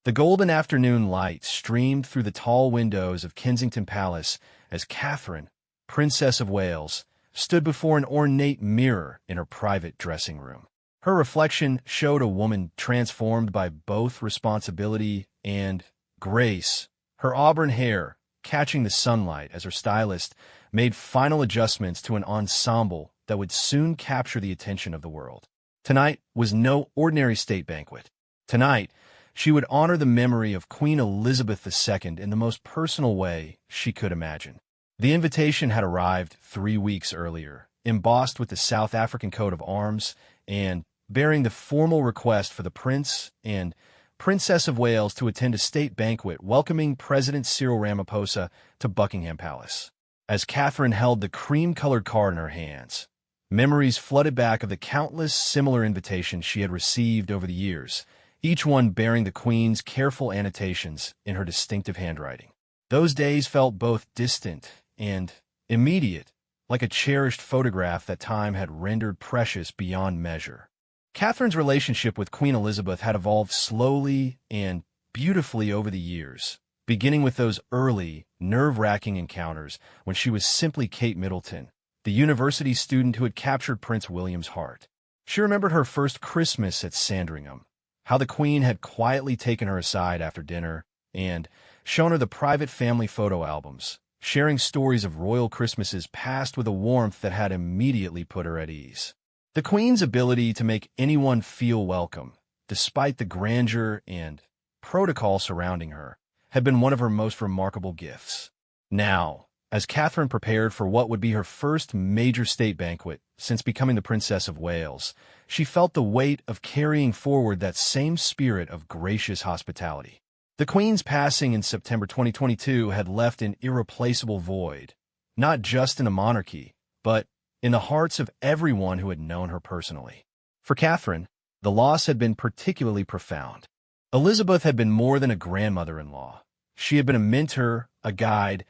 The golden afternoon light streamed through the tall windows of Kensington Palace as Catherine, Princess of Wales, stood before an ornate mirror in her private dressing room. Her reflection showed a woman transformed by both responsibility and grace, her auburn hair catching the sunlight as her stylist made final adjustments to an ensemble that would soon capture the attention of the world. Tonight was no ordinary state banquet. Tonight, she would honor the memory of Queen Elizabeth II in the most personal way she could imagine. The invitation had arrived 3 weeks earlier, embossed with the South African coat of arms and bearing the formal request for the Prince and Princess of Wales to attend a state banquet welcoming President Cyril Ramaphosa to Buckingham Palace. As Catherine held the cream-colored card in her hands, memories flooded back of the countless similar invitations she had received over the years, each one bearing the Queen's careful annotations in her distinctive handwriting. Those days felt both distant and immediate, like a cherished photograph that time had rendered precious beyond measure. Catherine's relationship with Queen Elizabeth had evolved slowly and beautifully over the years, beginning with those early, nerve-wracking encounters when she was simply Kate Middleton, the university student who had captured Prince William's heart. She remembered her first Christmas at Sandringham, how the Queen had quietly taken her aside after dinner and shown her the private family photo albums, sharing stories of royal Christmases past with a warmth that had immediately put her at ease. The Queen's ability to make anyone feel welcome, despite the grandeur and protocol surrounding her, had been one of her most remarkable gifts. Now, as Catherine prepared for what would be her first major state banquet since becoming the Princess of Wales, she felt the weight of carrying forward that same spirit of gracious hospitality. The Queen's passing in September 2022 had left an irreplaceable void, not just in the monarchy, but in the hearts of everyone who had known her personally. For Catherine, the loss had been particularly profound. Elizabeth had been more than a grandmother-in-law. She had been a mentor, a guide,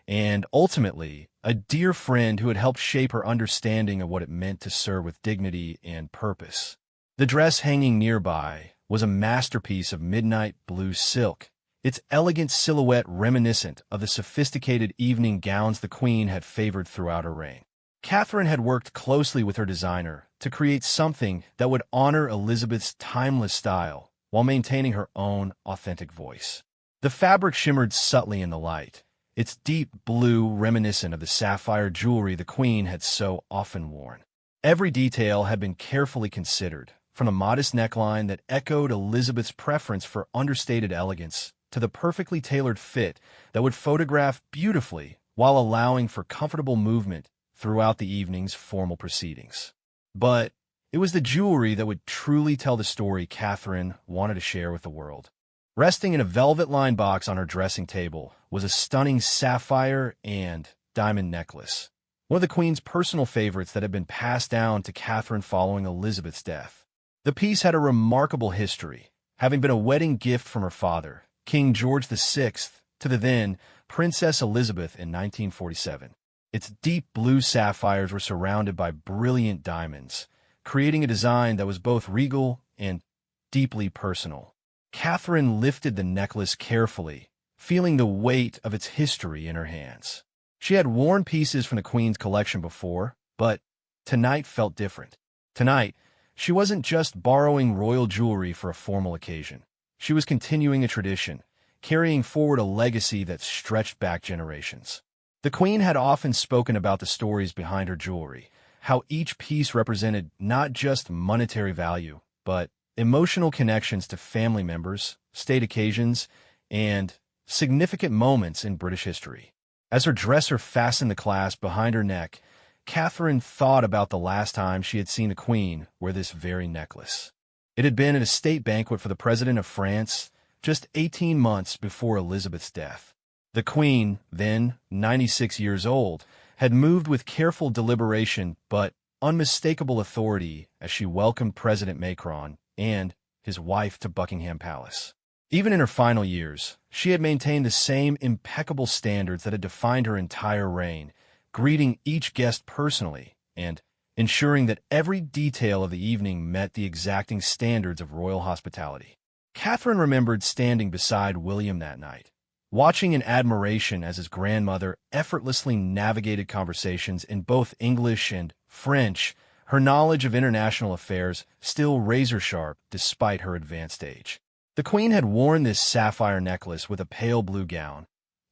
and ultimately, a dear friend who had helped shape her understanding of what it meant to serve with dignity and purpose. The dress hanging nearby was a masterpiece of midnight blue silk, its elegant silhouette reminiscent of the sophisticated evening gowns the Queen had favored throughout her reign. Catherine had worked closely with her designer to create something that would honor Elizabeth's timeless style while maintaining her own authentic voice. The fabric shimmered subtly in the light, its deep blue reminiscent of the sapphire jewelry the Queen had so often worn. Every detail had been carefully considered, from the modest neckline that echoed Elizabeth's preference for understated elegance to the perfectly tailored fit that would photograph beautifully while allowing for comfortable movement throughout the evening's formal proceedings. But it was the jewelry that would truly tell the story Catherine wanted to share with the world. Resting in a velvet-lined box on her dressing table was a stunning sapphire and diamond necklace, one of the Queen's personal favorites that had been passed down to Catherine following Elizabeth's death. The piece had a remarkable history, having been a wedding gift from her father, King George VI, to the then Princess Elizabeth in 1947. Its deep blue sapphires were surrounded by brilliant diamonds, creating a design that was both regal and deeply personal. Catherine lifted the necklace carefully, feeling the weight of its history in her hands. She had worn pieces from the Queen's collection before, but tonight felt different. Tonight, she wasn't just borrowing royal jewelry for a formal occasion. She was continuing a tradition, carrying forward a legacy that stretched back generations. The Queen had often spoken about the stories behind her jewelry, how each piece represented not just monetary value, but emotional connections to family members, state occasions, and significant moments in British history. As her dresser fastened the clasp behind her neck, Catherine thought about the last time she had seen the Queen wear this very necklace. It had been at a state banquet for the President of France just 18 months before Elizabeth's death. The Queen, then 96 years old, had moved with careful deliberation but unmistakable authority as she welcomed President Macron and his wife to Buckingham Palace. Even in her final years, she had maintained the same impeccable standards that had defined her entire reign, greeting each guest personally and ensuring that every detail of the evening met the exacting standards of royal hospitality. Catherine remembered standing beside William that night, watching in admiration as his grandmother effortlessly navigated conversations in both English and French, her knowledge of international affairs still razor-sharp despite her advanced age. The Queen had worn this sapphire necklace with a pale blue gown,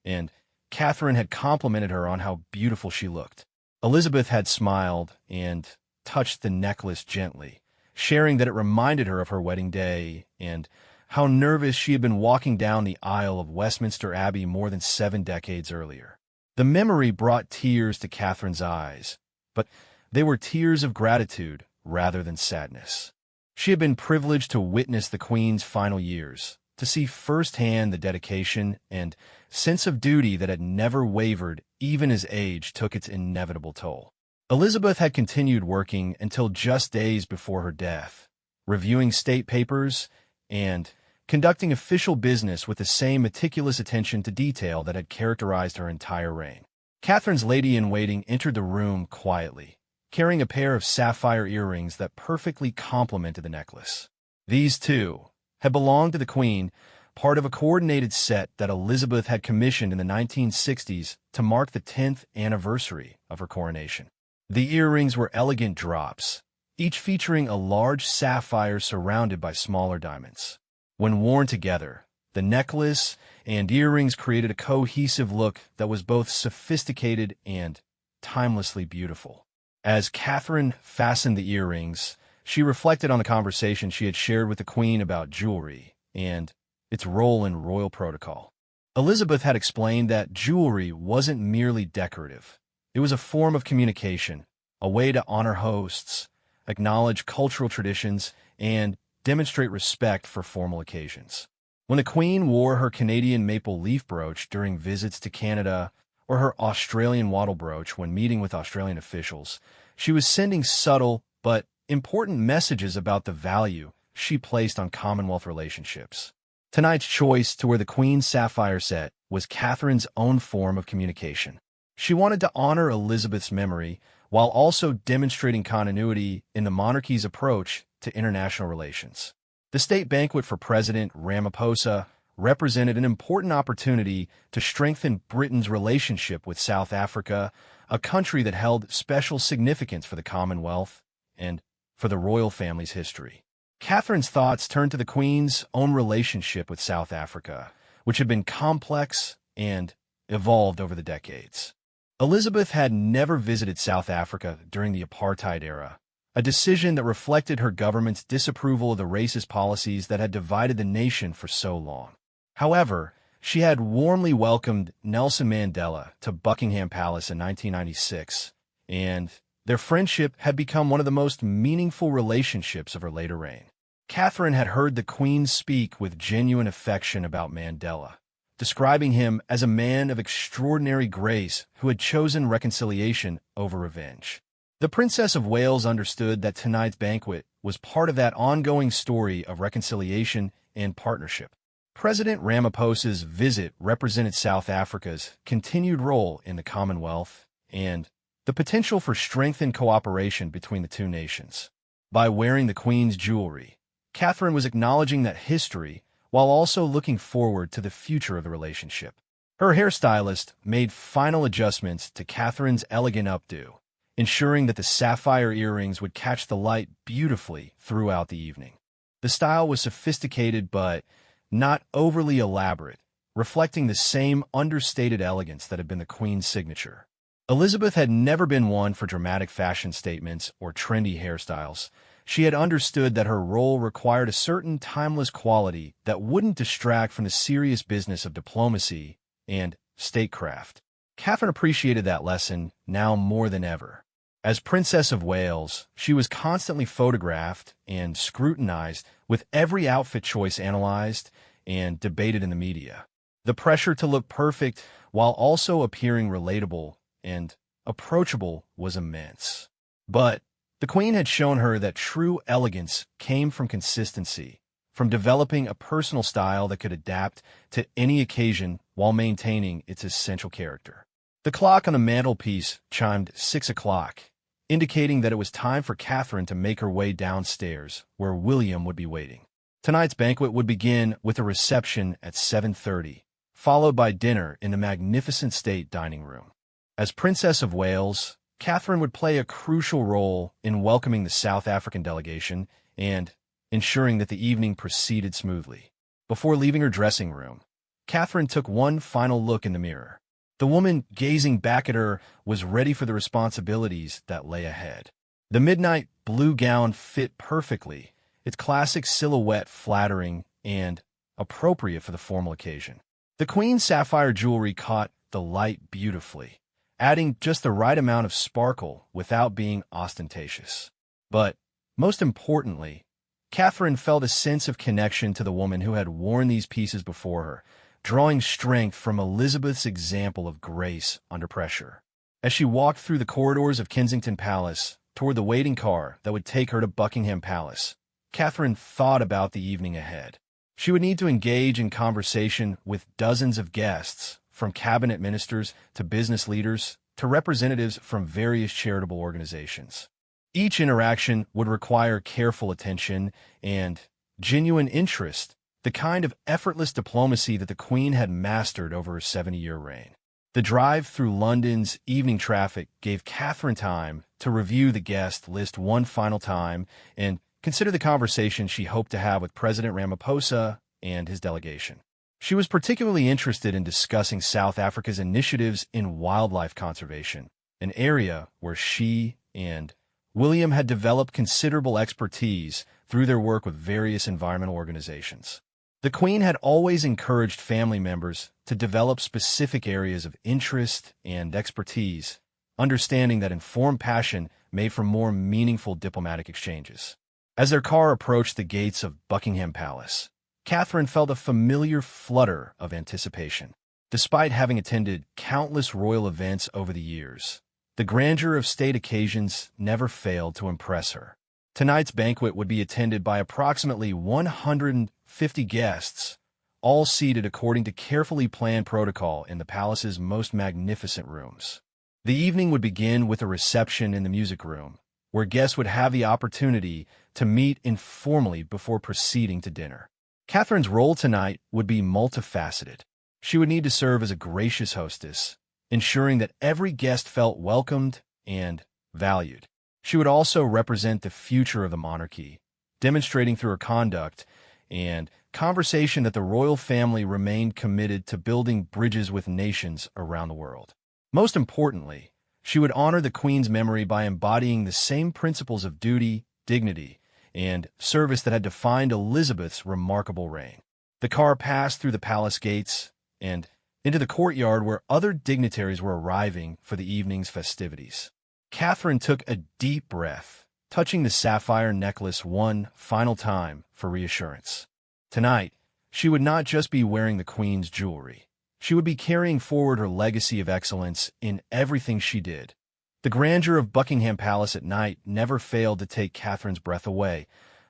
and Catherine had complimented her on how beautiful she looked. Elizabeth had smiled and touched the necklace gently, sharing that it reminded her of her wedding day and how nervous she had been walking down the aisle of Westminster Abbey more than 7 decades earlier. The memory brought tears to Catherine's eyes, but they were tears of gratitude rather than sadness. She had been privileged to witness the Queen's final years, to see firsthand the dedication and sense of duty that had never wavered even as age took its inevitable toll. Elizabeth had continued working until just days before her death, reviewing state papers and conducting official business with the same meticulous attention to detail that had characterized her entire reign. Catherine's lady-in-waiting entered the room quietly, carrying a pair of sapphire earrings that perfectly complemented the necklace. These, too, had belonged to the Queen, part of a coordinated set that Elizabeth had commissioned in the 1960s to mark the 10th anniversary of her coronation. The earrings were elegant drops, each featuring a large sapphire surrounded by smaller diamonds. When worn together, the necklace and earrings created a cohesive look that was both sophisticated and timelessly beautiful. As Catherine fastened the earrings, she reflected on the conversation she had shared with the Queen about jewelry and its role in royal protocol. Elizabeth had explained that jewelry wasn't merely decorative. It was a form of communication, a way to honor hosts, acknowledge cultural traditions, and demonstrate respect for formal occasions. When the Queen wore her Canadian maple leaf brooch during visits to Canada or her Australian wattle brooch when meeting with Australian officials, she was sending subtle but important messages about the value she placed on Commonwealth relationships. Tonight's choice to wear the Queen's sapphire set was Catherine's own form of communication. She wanted to honor Elizabeth's memory while also demonstrating continuity in the monarchy's approach to international relations. The state banquet for President Ramaphosa represented an important opportunity to strengthen Britain's relationship with South Africa, a country that held special significance for the Commonwealth and for the royal family's history. Catherine's thoughts turned to the Queen's own relationship with South Africa, which had been complex and evolved over the decades. Elizabeth had never visited South Africa during the apartheid era, a decision that reflected her government's disapproval of the racist policies that had divided the nation for so long. However, she had warmly welcomed Nelson Mandela to Buckingham Palace in 1996, and their friendship had become one of the most meaningful relationships of her later reign. Catherine had heard the Queen speak with genuine affection about Mandela, describing him as a man of extraordinary grace who had chosen reconciliation over revenge. The Princess of Wales understood that tonight's banquet was part of that ongoing story of reconciliation and partnership. President Ramaphosa's visit represented South Africa's continued role in the Commonwealth and the potential for strengthened cooperation between the two nations. By wearing the Queen's jewelry, Catherine was acknowledging that history while also looking forward to the future of the relationship. Her hairstylist made final adjustments to Catherine's elegant updo, ensuring that the sapphire earrings would catch the light beautifully throughout the evening. The style was sophisticated but not overly elaborate, reflecting the same understated elegance that had been the Queen's signature. Elizabeth had never been one for dramatic fashion statements or trendy hairstyles. She had understood that her role required a certain timeless quality that wouldn't distract from the serious business of diplomacy and statecraft. Catherine appreciated that lesson now more than ever. As Princess of Wales, she was constantly photographed and scrutinized, with every outfit choice analyzed and debated in the media. The pressure to look perfect while also appearing relatable and approachable was immense. But the Queen had shown her that true elegance came from consistency, from developing a personal style that could adapt to any occasion while maintaining its essential character. The clock on the mantelpiece chimed 6 o'clock, indicating that it was time for Catherine to make her way downstairs, where William would be waiting. Tonight's banquet would begin with a reception at 7:30, followed by dinner in the magnificent state dining room. As Princess of Wales, Catherine would play a crucial role in welcoming the South African delegation and ensuring that the evening proceeded smoothly. Before leaving her dressing room, Catherine took one final look in the mirror. The woman gazing back at her was ready for the responsibilities that lay ahead. The midnight blue gown fit perfectly, its classic silhouette flattering and appropriate for the formal occasion. The Queen's sapphire jewelry caught the light beautifully, adding just the right amount of sparkle without being ostentatious. But, most importantly, Catherine felt a sense of connection to the woman who had worn these pieces before her, drawing strength from Elizabeth's example of grace under pressure. As she walked through the corridors of Kensington Palace toward the waiting car that would take her to Buckingham Palace, Catherine thought about the evening ahead. She would need to engage in conversation with dozens of guests, from cabinet ministers to business leaders to representatives from various charitable organizations. Each interaction would require careful attention and genuine interest, the kind of effortless diplomacy that the Queen had mastered over her 70-year reign. The drive through London's evening traffic gave Catherine time to review the guest list one final time and consider the conversation she hoped to have with President Ramaphosa and his delegation. She was particularly interested in discussing South Africa's initiatives in wildlife conservation, an area where she and William had developed considerable expertise through their work with various environmental organizations. The Queen had always encouraged family members to develop specific areas of interest and expertise, understanding that informed passion made for more meaningful diplomatic exchanges. As their car approached the gates of Buckingham Palace, Catherine felt a familiar flutter of anticipation. Despite having attended countless royal events over the years, the grandeur of state occasions never failed to impress her. Tonight's banquet would be attended by approximately 150 guests, all seated according to carefully planned protocol in the palace's most magnificent rooms. The evening would begin with a reception in the music room, where guests would have the opportunity to meet informally before proceeding to dinner. Catherine's role tonight would be multifaceted. She would need to serve as a gracious hostess, ensuring that every guest felt welcomed and valued. She would also represent the future of the monarchy, demonstrating through her conduct and conversation that the royal family remained committed to building bridges with nations around the world. Most importantly, she would honor the Queen's memory by embodying the same principles of duty, dignity, and service that had defined Elizabeth's remarkable reign. The car passed through the palace gates and into the courtyard where other dignitaries were arriving for the evening's festivities. Catherine took a deep breath, touching the sapphire necklace one final time for reassurance. Tonight, she would not just be wearing the Queen's jewelry. She would be carrying forward her legacy of excellence in everything she did. The grandeur of Buckingham Palace at night never failed to take Catherine's breath away,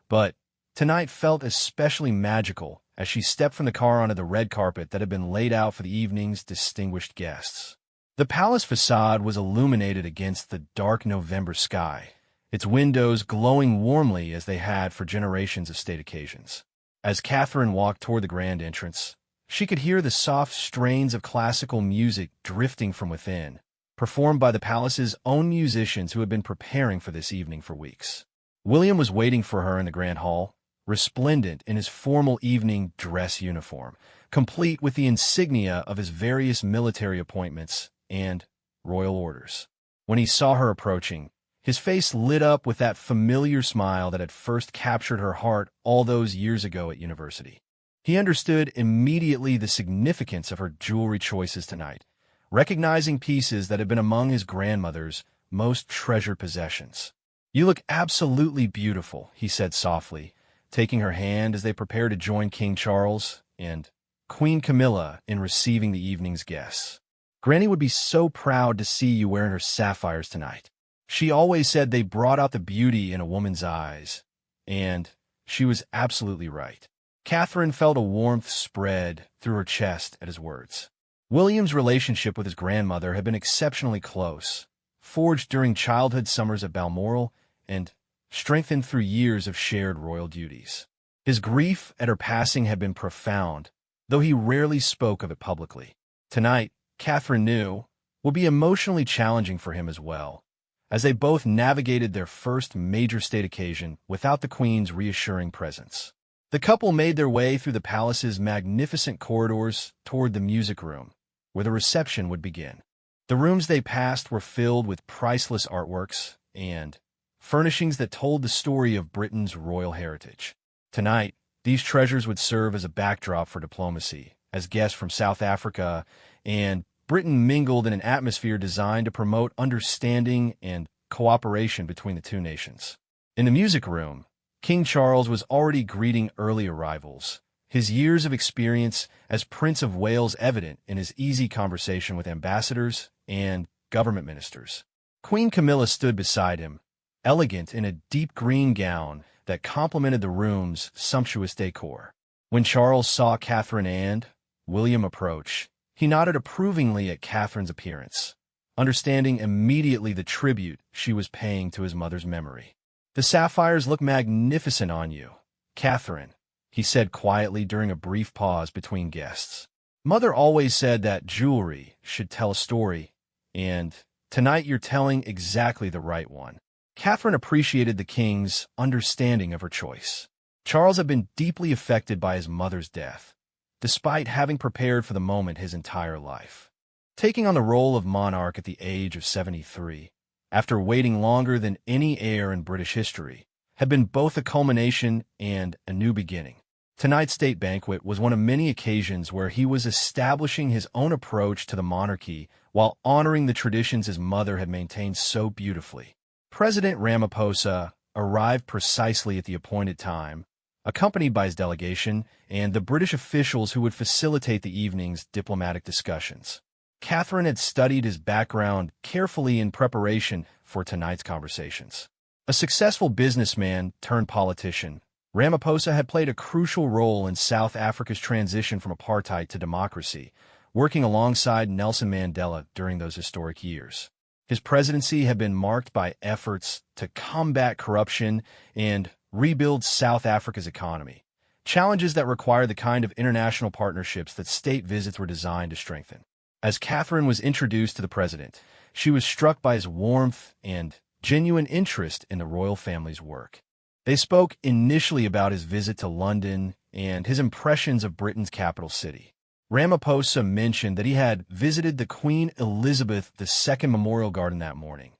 but tonight felt especially magical as she stepped from the car onto the red carpet that had been laid out for the evening's distinguished guests. The palace facade was illuminated against the dark November sky, its windows glowing warmly as they had for generations of state occasions. As Catherine walked toward the grand entrance, she could hear the soft strains of classical music drifting from within, performed by the palace's own musicians who had been preparing for this evening for weeks. William was waiting for her in the grand hall, resplendent in his formal evening dress uniform, complete with the insignia of his various military appointments and royal orders. When he saw her approaching, his face lit up with that familiar smile that had first captured her heart all those years ago at university. He understood immediately the significance of her jewelry choices tonight, recognizing pieces that had been among his grandmother's most treasured possessions. "You look absolutely beautiful," he said softly, taking her hand as they prepared to join King Charles and Queen Camilla in receiving the evening's guests. "Granny would be so proud to see you wearing her sapphires tonight. She always said they brought out the beauty in a woman's eyes." And she was absolutely right. Catherine felt a warmth spread through her chest at his words. William's relationship with his grandmother had been exceptionally close, forged during childhood summers at Balmoral and strengthened through years of shared royal duties. His grief at her passing had been profound, though he rarely spoke of it publicly. Tonight, Catherine knew, would be emotionally challenging for him as well, as they both navigated their first major state occasion without the Queen's reassuring presence. The couple made their way through the palace's magnificent corridors toward the music room, where the reception would begin. The rooms they passed were filled with priceless artworks and furnishings that told the story of Britain's royal heritage. Tonight, these treasures would serve as a backdrop for diplomacy, as guests from South Africa and Britain mingled in an atmosphere designed to promote understanding and cooperation between the two nations. In the music room, King Charles was already greeting early arrivals, his years of experience as Prince of Wales evident in his easy conversation with ambassadors and government ministers. Queen Camilla stood beside him, elegant in a deep green gown that complemented the room's sumptuous decor. When Charles saw Catherine and William approach, he nodded approvingly at Catherine's appearance, understanding immediately the tribute she was paying to his mother's memory. "The sapphires look magnificent on you, Catherine," he said quietly during a brief pause between guests. "Mother always said that jewelry should tell a story, and tonight you're telling exactly the right one." Catherine appreciated the king's understanding of her choice. Charles had been deeply affected by his mother's death, despite having prepared for the moment his entire life. Taking on the role of monarch at the age of 73, after waiting longer than any heir in British history, had been both a culmination and a new beginning. Tonight's state banquet was one of many occasions where he was establishing his own approach to the monarchy while honoring the traditions his mother had maintained so beautifully. President Ramaphosa arrived precisely at the appointed time, accompanied by his delegation and the British officials who would facilitate the evening's diplomatic discussions. Catherine had studied his background carefully in preparation for tonight's conversations. A successful businessman turned politician, Ramaphosa had played a crucial role in South Africa's transition from apartheid to democracy, working alongside Nelson Mandela during those historic years. His presidency had been marked by efforts to combat corruption and rebuild South Africa's economy, challenges that require the kind of international partnerships that state visits were designed to strengthen. As Catherine was introduced to the president, she was struck by his warmth and genuine interest in the royal family's work. They spoke initially about his visit to London and his impressions of Britain's capital city. Ramaphosa mentioned that he had visited the Queen Elizabeth II Memorial Garden that morning,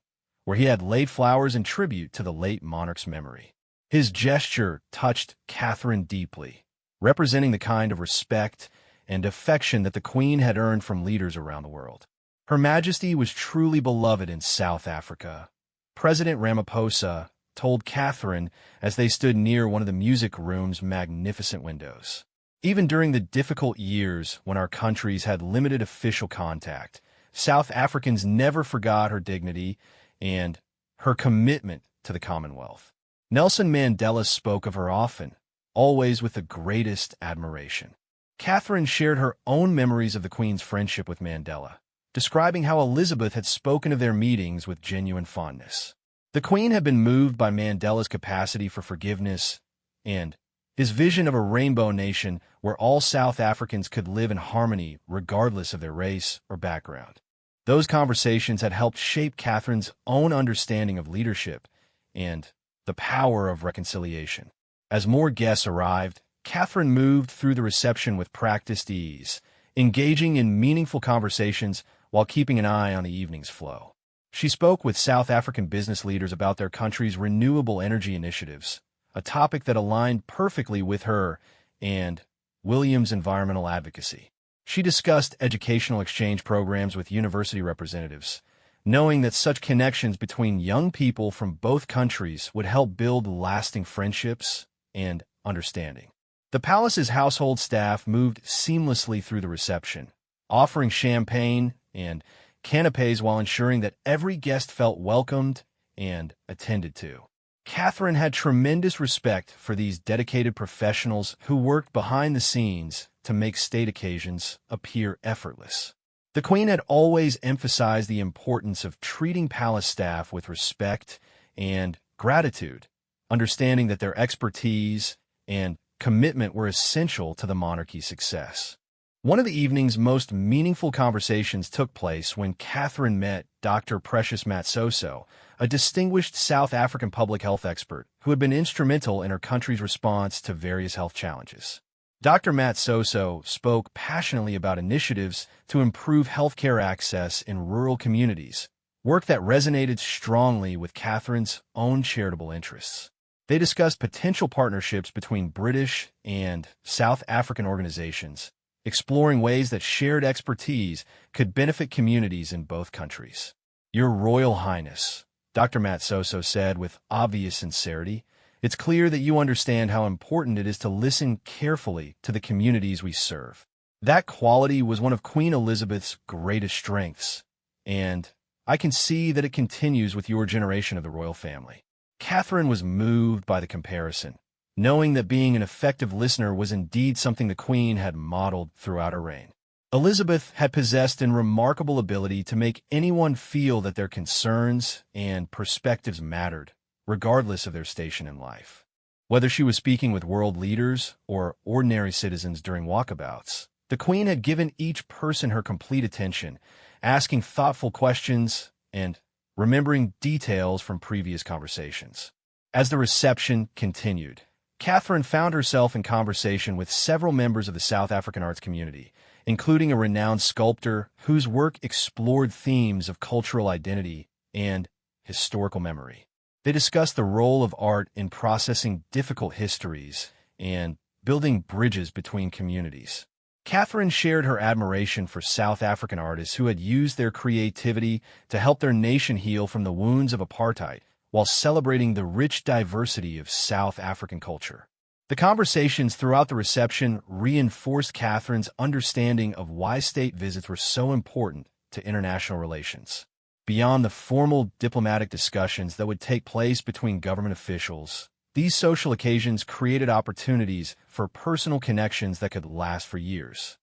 where he had laid flowers in tribute to the late monarch's memory. His gesture touched Catherine deeply, representing the kind of respect and affection that the Queen had earned from leaders around the world. Her Majesty was truly beloved in South Africa, President Ramaphosa told Catherine as they stood near one of the music room's magnificent windows. Even during the difficult years when our countries had limited official contact, South Africans never forgot her dignity and her commitment to the Commonwealth. Nelson Mandela spoke of her often, always with the greatest admiration. Catherine shared her own memories of the Queen's friendship with Mandela, describing how Elizabeth had spoken of their meetings with genuine fondness. The Queen had been moved by Mandela's capacity for forgiveness and his vision of a rainbow nation where all South Africans could live in harmony regardless of their race or background. Those conversations had helped shape Catherine's own understanding of leadership and the power of reconciliation. As more guests arrived, Catherine moved through the reception with practiced ease, engaging in meaningful conversations while keeping an eye on the evening's flow. She spoke with South African business leaders about their country's renewable energy initiatives, a topic that aligned perfectly with her and William's environmental advocacy. She discussed educational exchange programs with university representatives, knowing that such connections between young people from both countries would help build lasting friendships and understanding. The palace's household staff moved seamlessly through the reception, offering champagne and canapes while ensuring that every guest felt welcomed and attended to. Catherine had tremendous respect for these dedicated professionals who worked behind the scenes to make state occasions appear effortless. The Queen had always emphasized the importance of treating palace staff with respect and gratitude, understanding that their expertise and commitment were essential to the monarchy's success. One of the evening's most meaningful conversations took place when Catherine met Dr. Precious Matsoso, a distinguished South African public health expert who had been instrumental in her country's response to various health challenges. Dr. Matsoso spoke passionately about initiatives to improve healthcare access in rural communities, work that resonated strongly with Catherine's own charitable interests. They discussed potential partnerships between British and South African organizations, exploring ways that shared expertise could benefit communities in both countries. "Your Royal Highness," Dr. Matsoso said with obvious sincerity, "it's clear that you understand how important it is to listen carefully to the communities we serve. That quality was one of Queen Elizabeth's greatest strengths, and I can see that it continues with your generation of the royal family." Catherine was moved by the comparison, knowing that being an effective listener was indeed something the Queen had modeled throughout her reign. Elizabeth had possessed a remarkable ability to make anyone feel that their concerns and perspectives mattered, regardless of their station in life. Whether she was speaking with world leaders or ordinary citizens during walkabouts, the Queen had given each person her complete attention, asking thoughtful questions and remembering details from previous conversations. As the reception continued, Catherine found herself in conversation with several members of the South African arts community, including a renowned sculptor whose work explored themes of cultural identity and historical memory. They discussed the role of art in processing difficult histories and building bridges between communities. Catherine shared her admiration for South African artists who had used their creativity to help their nation heal from the wounds of apartheid, while celebrating the rich diversity of South African culture. The conversations throughout the reception reinforced Catherine's understanding of why state visits were so important to international relations. Beyond the formal diplomatic discussions that would take place between government officials, these social occasions created opportunities for personal connections that could last for years.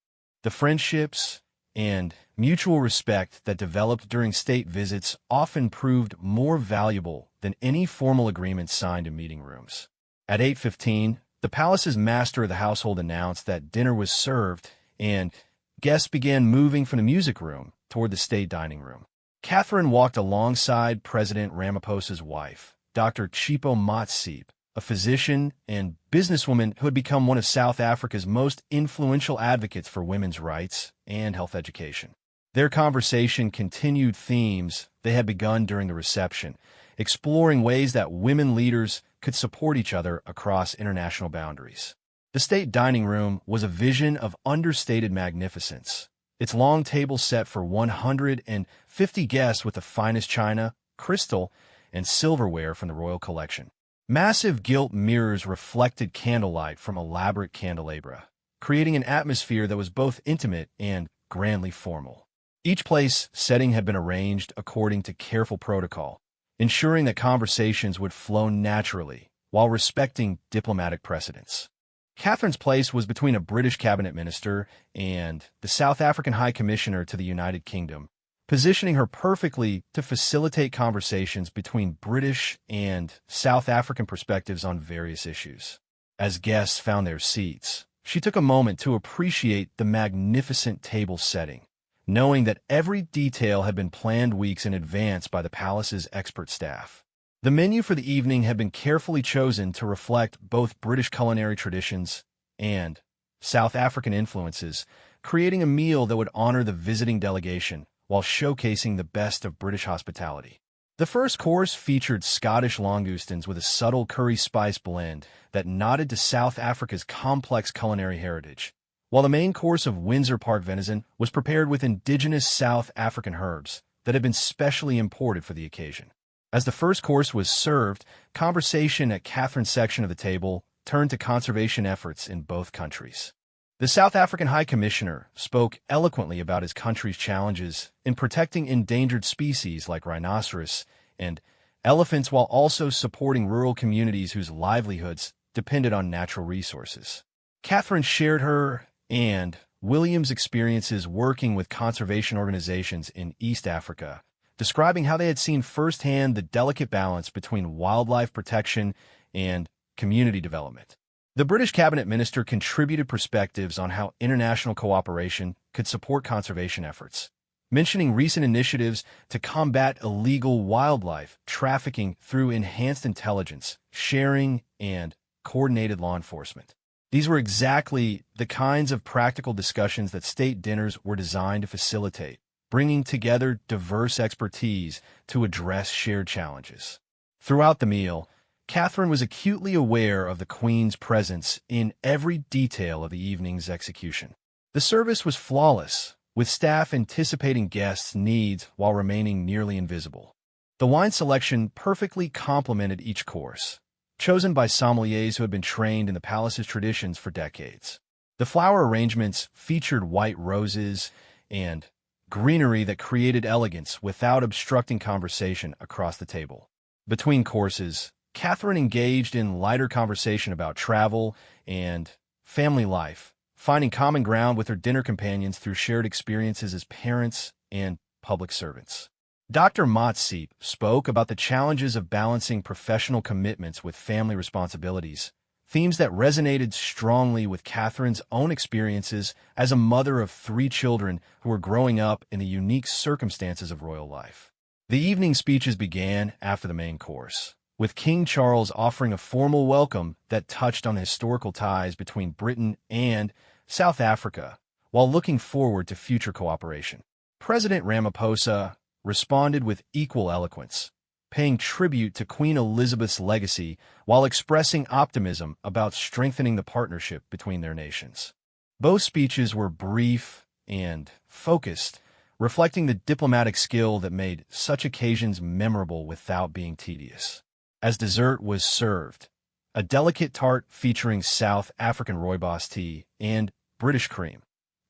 The friendships and mutual respect that developed during state visits often proved more valuable than any formal agreements signed in meeting rooms. At 8:15, the palace's master of the household announced that dinner was served, and guests began moving from the music room toward the state dining room. Catherine walked alongside President Ramaphosa's wife, Dr. Chipo Motsepe, a physician and businesswoman who had become one of South Africa's most influential advocates for women's rights and health education. Their conversation continued themes they had begun during the reception, exploring ways that women leaders could support each other across international boundaries. The state dining room was a vision of understated magnificence, its long table set for 150 guests with the finest china, crystal, and silverware from the royal collection. Massive gilt mirrors reflected candlelight from elaborate candelabra, creating an atmosphere that was both intimate and grandly formal. Each place setting had been arranged according to careful protocol, ensuring that conversations would flow naturally while respecting diplomatic precedents. Catherine's place was between a British cabinet minister and the South African High Commissioner to the United Kingdom, positioning her perfectly to facilitate conversations between British and South African perspectives on various issues. As guests found their seats, she took a moment to appreciate the magnificent table setting, knowing that every detail had been planned weeks in advance by the palace's expert staff. The menu for the evening had been carefully chosen to reflect both British culinary traditions and South African influences, creating a meal that would honor the visiting delegation while showcasing the best of British hospitality. The first course featured Scottish langoustines with a subtle curry spice blend that nodded to South Africa's complex culinary heritage, while the main course of Windsor Park venison was prepared with indigenous South African herbs that had been specially imported for the occasion. As the first course was served, conversation at Catherine's section of the table turned to conservation efforts in both countries. The South African High Commissioner spoke eloquently about his country's challenges in protecting endangered species like rhinoceros and elephants, while also supporting rural communities whose livelihoods depended on natural resources. Catherine shared her and William's experiences working with conservation organizations in East Africa, describing how they had seen firsthand the delicate balance between wildlife protection and community development. The British cabinet minister contributed perspectives on how international cooperation could support conservation efforts, mentioning recent initiatives to combat illegal wildlife trafficking through enhanced intelligence, sharing, and coordinated law enforcement. These were exactly the kinds of practical discussions that state dinners were designed to facilitate, bringing together diverse expertise to address shared challenges. Throughout the meal, Catherine was acutely aware of the Queen's presence in every detail of the evening's execution. The service was flawless, with staff anticipating guests' needs while remaining nearly invisible. The wine selection perfectly complemented each course, chosen by sommeliers who had been trained in the palace's traditions for decades. The flower arrangements featured white roses and greenery that created elegance without obstructing conversation across the table. Between courses, Catherine engaged in lighter conversation about travel and family life, finding common ground with her dinner companions through shared experiences as parents and public servants. Dr. Motseep spoke about the challenges of balancing professional commitments with family responsibilities, themes that resonated strongly with Catherine's own experiences as a mother of 3 children who were growing up in the unique circumstances of royal life. The evening speeches began after the main course, with King Charles offering a formal welcome that touched on the historical ties between Britain and South Africa, while looking forward to future cooperation. President Ramaphosa responded with equal eloquence, paying tribute to Queen Elizabeth's legacy while expressing optimism about strengthening the partnership between their nations. Both speeches were brief and focused, reflecting the diplomatic skill that made such occasions memorable without being tedious. As dessert was served, a delicate tart featuring South African rooibos tea and British cream,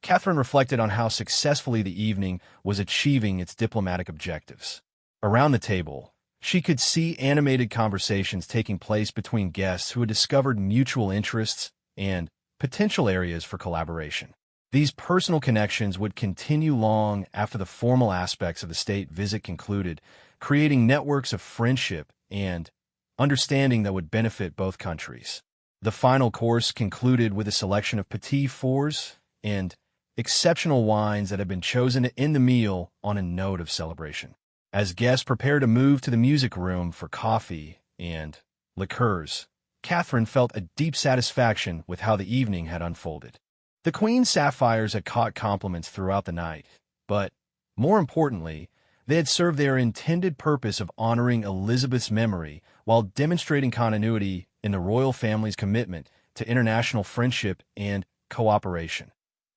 Catherine reflected on how successfully the evening was achieving its diplomatic objectives. Around the table, she could see animated conversations taking place between guests who had discovered mutual interests and potential areas for collaboration. These personal connections would continue long after the formal aspects of the state visit concluded, creating networks of friendship and understanding that would benefit both countries. The final course concluded with a selection of petit fours and exceptional wines that had been chosen to end the meal on a note of celebration. As guests prepared to move to the music room for coffee and liqueurs, Catherine felt a deep satisfaction with how the evening had unfolded. The Queen's sapphires had caught compliments throughout the night, but, more importantly, they had served their intended purpose of honoring Elizabeth's memory while demonstrating continuity in the royal family's commitment to international friendship and cooperation.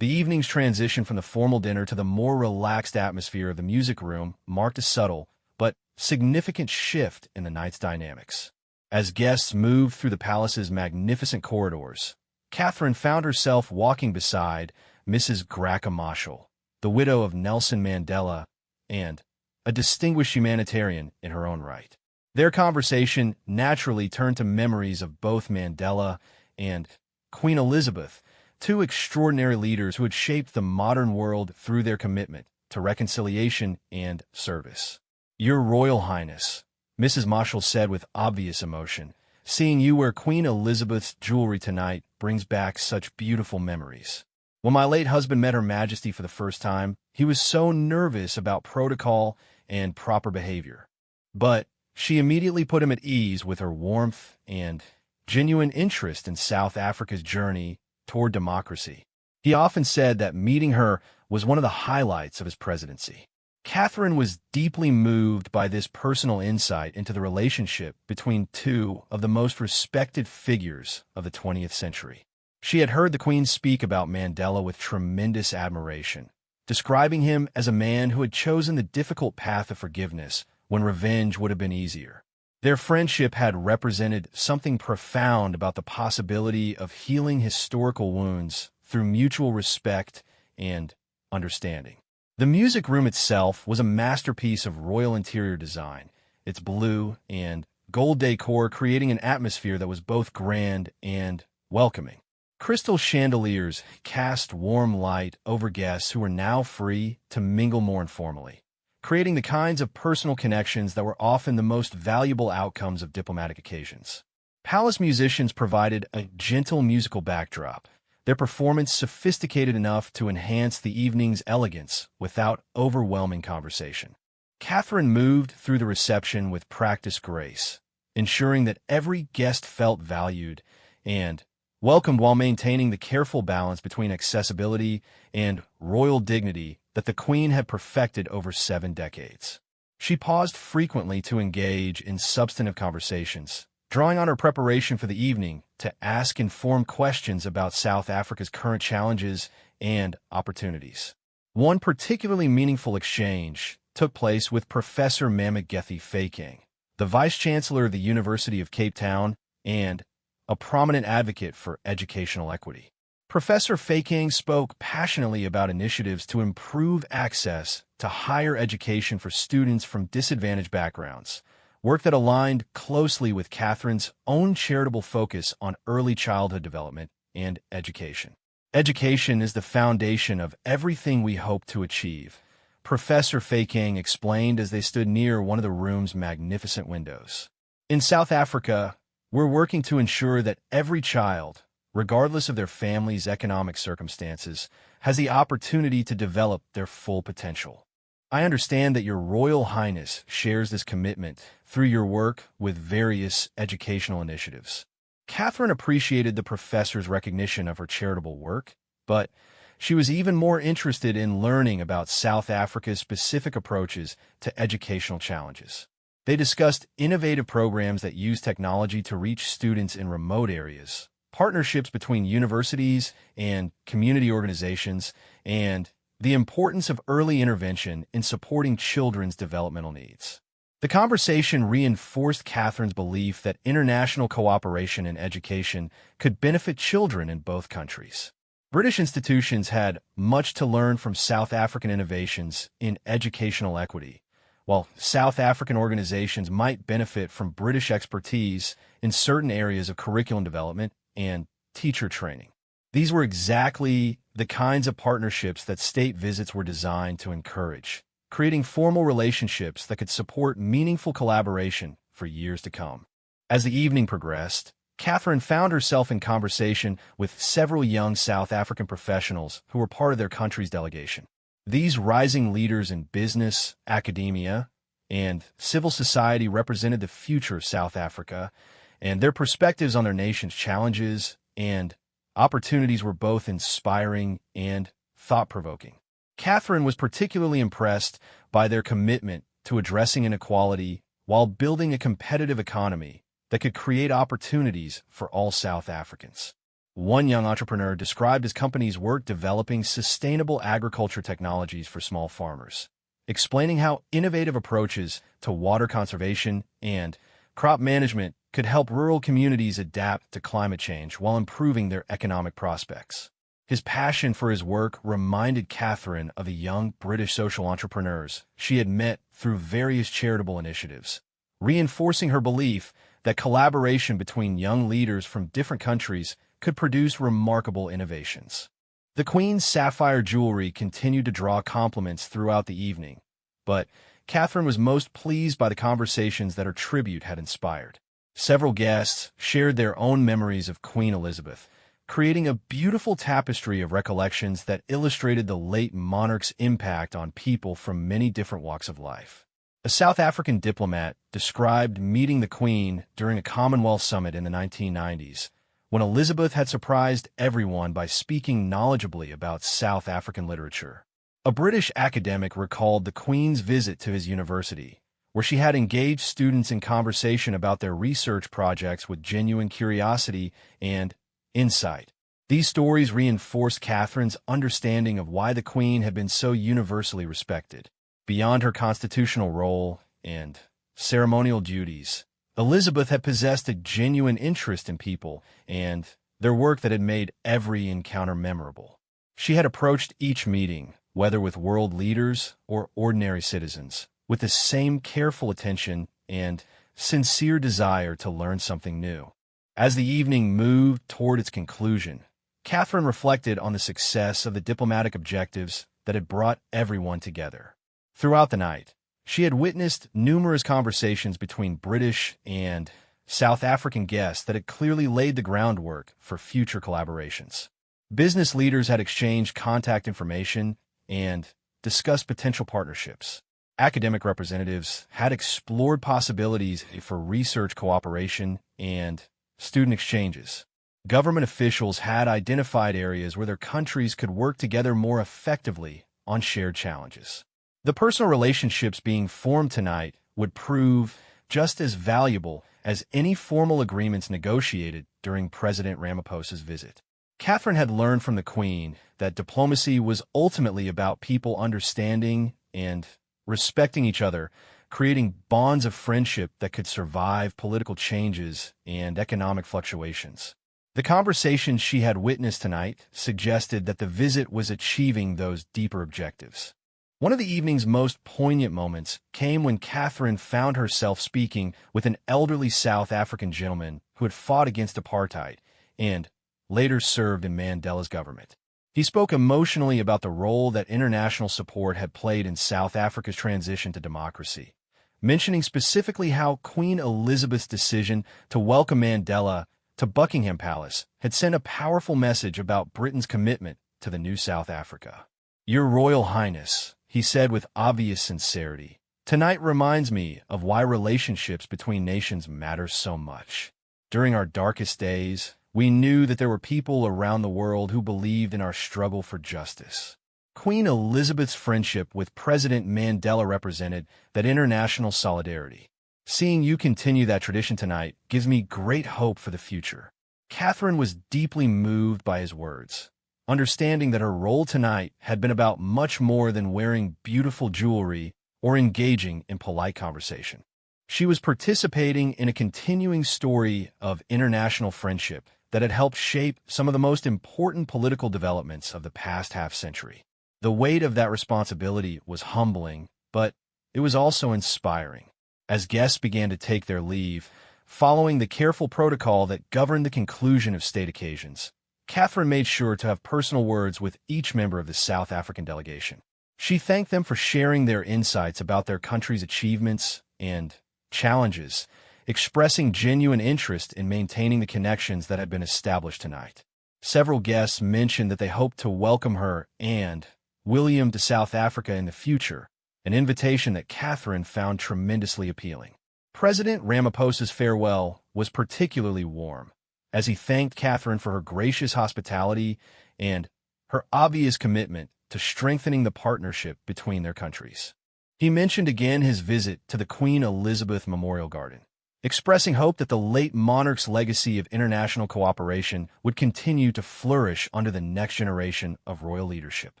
The evening's transition from the formal dinner to the more relaxed atmosphere of the music room marked a subtle but significant shift in the night's dynamics. As guests moved through the palace's magnificent corridors, Catherine found herself walking beside Mrs. Graca Marshall, the widow of Nelson Mandela and a distinguished humanitarian in her own right. Their conversation naturally turned to memories of both Mandela and Queen Elizabeth, 2 extraordinary leaders who had shaped the modern world through their commitment to reconciliation and service. "Your Royal Highness," Mrs. Marshall said with obvious emotion, "seeing you wear Queen Elizabeth's jewelry tonight brings back such beautiful memories. When my late husband met Her Majesty for the first time, he was so nervous about protocol and proper behavior. But she immediately put him at ease with her warmth and genuine interest in South Africa's journey toward democracy. He often said that meeting her was one of the highlights of his presidency." Catherine was deeply moved by this personal insight into the relationship between 2 of the most respected figures of the 20th century. She had heard the Queen speak about Mandela with tremendous admiration, describing him as a man who had chosen the difficult path of forgiveness when revenge would have been easier. Their friendship had represented something profound about the possibility of healing historical wounds through mutual respect and understanding. The music room itself was a masterpiece of royal interior design, its blue and gold decor creating an atmosphere that was both grand and welcoming. Crystal chandeliers cast warm light over guests who were now free to mingle more informally, creating the kinds of personal connections that were often the most valuable outcomes of diplomatic occasions. Palace musicians provided a gentle musical backdrop, their performance sophisticated enough to enhance the evening's elegance without overwhelming conversation. Catherine moved through the reception with practiced grace, ensuring that every guest felt valued and welcomed while maintaining the careful balance between accessibility and royal dignity that the Queen had perfected over 7 decades. She paused frequently to engage in substantive conversations, drawing on her preparation for the evening to ask informed questions about South Africa's current challenges and opportunities. One particularly meaningful exchange took place with Professor Mamegethe Faking, the Vice-Chancellor of the University of Cape Town and a prominent advocate for educational equity. Professor Faking spoke passionately about initiatives to improve access to higher education for students from disadvantaged backgrounds, work that aligned closely with Catherine's own charitable focus on early childhood development and education. Education is the foundation of everything we hope to achieve, Professor Faking explained as they stood near one of the room's magnificent windows. In South Africa, we're working to ensure that every child, regardless of their family's economic circumstances, has the opportunity to develop their full potential. I understand that Your Royal Highness shares this commitment through your work with various educational initiatives. Catherine appreciated the professor's recognition of her charitable work, but she was even more interested in learning about South Africa's specific approaches to educational challenges. They discussed innovative programs that use technology to reach students in remote areas, partnerships between universities and community organizations, and the importance of early intervention in supporting children's developmental needs. The conversation reinforced Catherine's belief that international cooperation in education could benefit children in both countries. British institutions had much to learn from South African innovations in educational equity, while South African organizations might benefit from British expertise in certain areas of curriculum development and teacher training. These were exactly the kinds of partnerships that state visits were designed to encourage, creating formal relationships that could support meaningful collaboration for years to come. As the evening progressed, Catherine found herself in conversation with several young South African professionals who were part of their country's delegation. These rising leaders in business, academia, and civil society represented the future of South Africa, and their perspectives on their nation's challenges and opportunities were both inspiring and thought-provoking. Catherine was particularly impressed by their commitment to addressing inequality while building a competitive economy that could create opportunities for all South Africans. One young entrepreneur described his company's work developing sustainable agriculture technologies for small farmers, explaining how innovative approaches to water conservation and crop management could help rural communities adapt to climate change while improving their economic prospects. His passion for his work reminded Catherine of the young British social entrepreneurs she had met through various charitable initiatives, reinforcing her belief that collaboration between young leaders from different countries could produce remarkable innovations. The Queen's sapphire jewelry continued to draw compliments throughout the evening, but Catherine was most pleased by the conversations that her tribute had inspired. Several guests shared their own memories of Queen Elizabeth, creating a beautiful tapestry of recollections that illustrated the late monarch's impact on people from many different walks of life. A South African diplomat described meeting the Queen during a Commonwealth summit in the 1990s, when Elizabeth had surprised everyone by speaking knowledgeably about South African literature. A British academic recalled the Queen's visit to his university, where she had engaged students in conversation about their research projects with genuine curiosity and insight. These stories reinforced Catherine's understanding of why the Queen had been so universally respected. Beyond her constitutional role and ceremonial duties, Elizabeth had possessed a genuine interest in people and their work that had made every encounter memorable. She had approached each meeting, whether with world leaders or ordinary citizens, with the same careful attention and sincere desire to learn something new. As the evening moved toward its conclusion, Catherine reflected on the success of the diplomatic objectives that had brought everyone together. Throughout the night, she had witnessed numerous conversations between British and South African guests that had clearly laid the groundwork for future collaborations. Business leaders had exchanged contact information and discussed potential partnerships. Academic representatives had explored possibilities for research cooperation and student exchanges. Government officials had identified areas where their countries could work together more effectively on shared challenges. The personal relationships being formed tonight would prove just as valuable as any formal agreements negotiated during President Ramaphosa's visit. Catherine had learned from the Queen that diplomacy was ultimately about people understanding and respecting each other, creating bonds of friendship that could survive political changes and economic fluctuations. The conversations she had witnessed tonight suggested that the visit was achieving those deeper objectives. One of the evening's most poignant moments came when Catherine found herself speaking with an elderly South African gentleman who had fought against apartheid and later served in Mandela's government. He spoke emotionally about the role that international support had played in South Africa's transition to democracy, mentioning specifically how Queen Elizabeth's decision to welcome Mandela to Buckingham Palace had sent a powerful message about Britain's commitment to the new South Africa. "Your Royal Highness," he said with obvious sincerity, "tonight reminds me of why relationships between nations matter so much. During our darkest days, we knew that there were people around the world who believed in our struggle for justice." Queen Elizabeth's friendship with President Mandela represented that international solidarity. "Seeing you continue that tradition tonight gives me great hope for the future." Catherine was deeply moved by his words, understanding that her role tonight had been about much more than wearing beautiful jewelry or engaging in polite conversation. She was participating in a continuing story of international friendship that had helped shape some of the most important political developments of the past half-century. The weight of that responsibility was humbling, but it was also inspiring. As guests began to take their leave, following the careful protocol that governed the conclusion of state occasions, Catherine made sure to have personal words with each member of the South African delegation. She thanked them for sharing their insights about their country's achievements and challenges, expressing genuine interest in maintaining the connections that had been established tonight. Several guests mentioned that they hoped to welcome her and William to South Africa in the future, an invitation that Catherine found tremendously appealing. President Ramaphosa's farewell was particularly warm, as he thanked Catherine for her gracious hospitality and her obvious commitment to strengthening the partnership between their countries. He mentioned again his visit to the Queen Elizabeth Memorial Garden, expressing hope that the late monarch's legacy of international cooperation would continue to flourish under the next generation of royal leadership.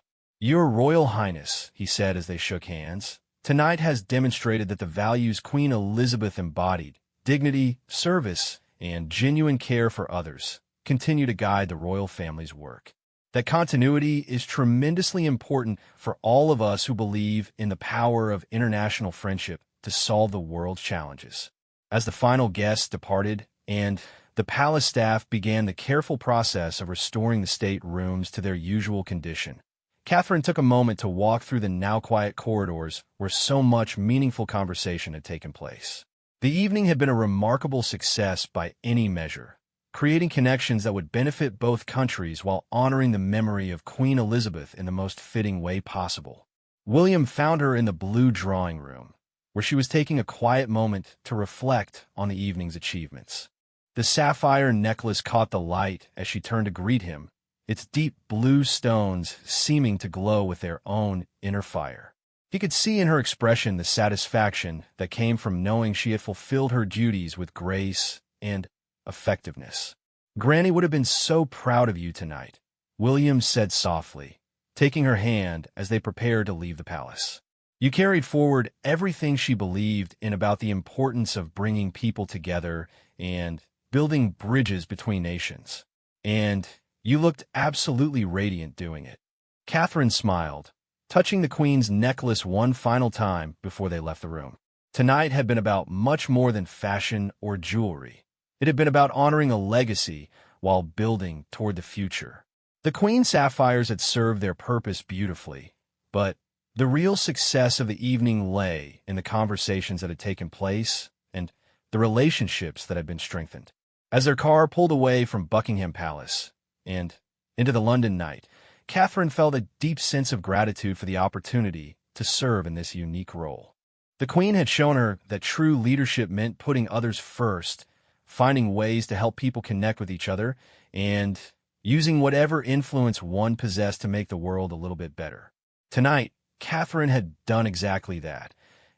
"Your Royal Highness," he said as they shook hands, "tonight has demonstrated that the values Queen Elizabeth embodied, dignity, service, and genuine care for others, continue to guide the royal family's work. That continuity is tremendously important for all of us who believe in the power of international friendship to solve the world's challenges." As the final guests departed and the palace staff began the careful process of restoring the state rooms to their usual condition, Catherine took a moment to walk through the now quiet corridors where so much meaningful conversation had taken place. The evening had been a remarkable success by any measure, creating connections that would benefit both countries while honoring the memory of Queen Elizabeth in the most fitting way possible. William found her in the blue drawing room, where she was taking a quiet moment to reflect on the evening's achievements. The sapphire necklace caught the light as she turned to greet him, its deep blue stones seeming to glow with their own inner fire. He could see in her expression the satisfaction that came from knowing she had fulfilled her duties with grace and effectiveness. "Granny would have been so proud of you tonight," William said softly, taking her hand as they prepared to leave the palace. "You carried forward everything she believed in about the importance of bringing people together and building bridges between nations. And you looked absolutely radiant doing it." Catherine smiled, touching the Queen's necklace one final time before they left the room. Tonight had been about much more than fashion or jewelry. It had been about honoring a legacy while building toward the future. The Queen's sapphires had served their purpose beautifully, but the real success of the evening lay in the conversations that had taken place and the relationships that had been strengthened. As their car pulled away from Buckingham Palace and into the London night, Catherine felt a deep sense of gratitude for the opportunity to serve in this unique role. The Queen had shown her that true leadership meant putting others first, finding ways to help people connect with each other, and using whatever influence one possessed to make the world a little bit better. Tonight, Catherine had done exactly that,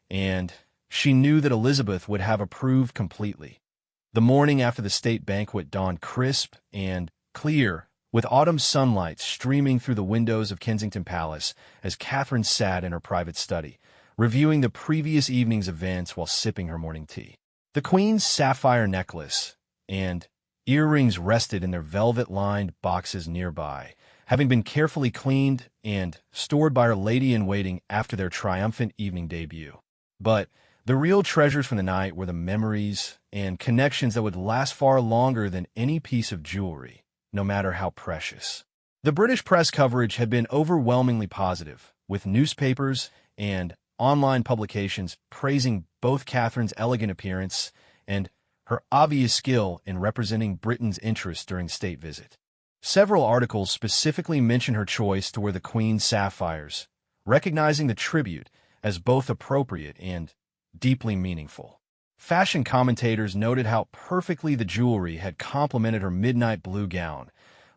and she knew that Elizabeth would have approved completely. The morning after the state banquet dawned crisp and clear, with autumn sunlight streaming through the windows of Kensington Palace as Catherine sat in her private study, reviewing the previous evening's events while sipping her morning tea. The Queen's sapphire necklace and earrings rested in their velvet-lined boxes nearby, having been carefully cleaned and stored by her lady-in-waiting after their triumphant evening debut. But the real treasures from the night were the memories and connections that would last far longer than any piece of jewelry, no matter how precious. The British press coverage had been overwhelmingly positive, with newspapers and online publications praising both Catherine's elegant appearance and her obvious skill in representing Britain's interests during the state visit. Several articles specifically mention her choice to wear the Queen's sapphires, recognizing the tribute as both appropriate and deeply meaningful. Fashion commentators noted how perfectly the jewelry had complemented her midnight blue gown,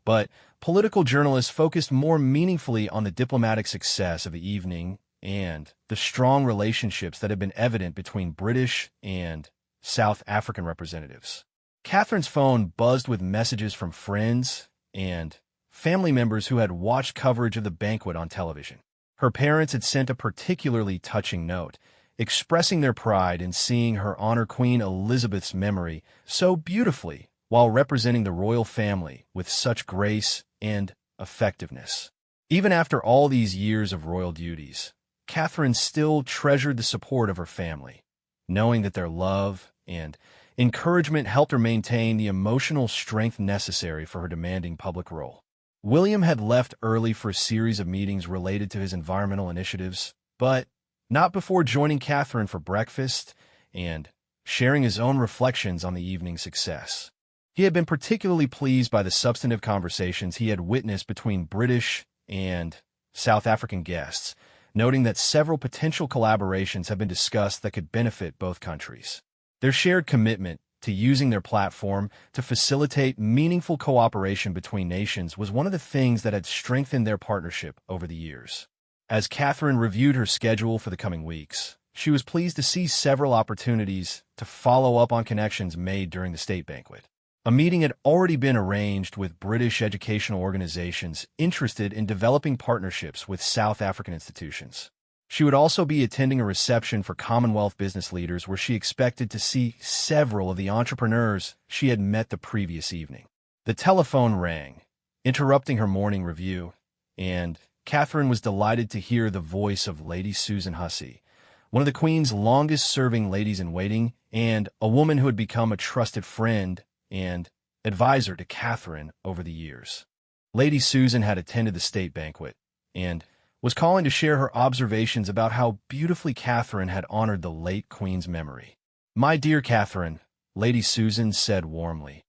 but political journalists focused more meaningfully on the diplomatic success of the evening and the strong relationships that had been evident between British and South African representatives. Catherine's phone buzzed with messages from friends and family members who had watched coverage of the banquet on television. Her parents had sent a particularly touching note, expressing their pride in seeing her honor Queen Elizabeth's memory so beautifully while representing the royal family with such grace and effectiveness. Even after all these years of royal duties, Catherine still treasured the support of her family, knowing that their love and encouragement helped her maintain the emotional strength necessary for her demanding public role. William had left early for a series of meetings related to his environmental initiatives, but not before joining Catherine for breakfast and sharing his own reflections on the evening's success. He had been particularly pleased by the substantive conversations he had witnessed between British and South African guests, noting that several potential collaborations have been discussed that could benefit both countries. Their shared commitment to using their platform to facilitate meaningful cooperation between nations was one of the things that had strengthened their partnership over the years. As Catherine reviewed her schedule for the coming weeks, she was pleased to see several opportunities to follow up on connections made during the state banquet. A meeting had already been arranged with British educational organizations interested in developing partnerships with South African institutions. She would also be attending a reception for Commonwealth business leaders where she expected to see several of the entrepreneurs she had met the previous evening. The telephone rang, interrupting her morning review, and Catherine was delighted to hear the voice of Lady Susan Hussey, one of the Queen's longest-serving ladies-in-waiting and a woman who had become a trusted friend and advisor to Catherine over the years. Lady Susan had attended the state banquet and was calling to share her observations about how beautifully Catherine had honored the late Queen's memory. "My dear Catherine," Lady Susan said warmly,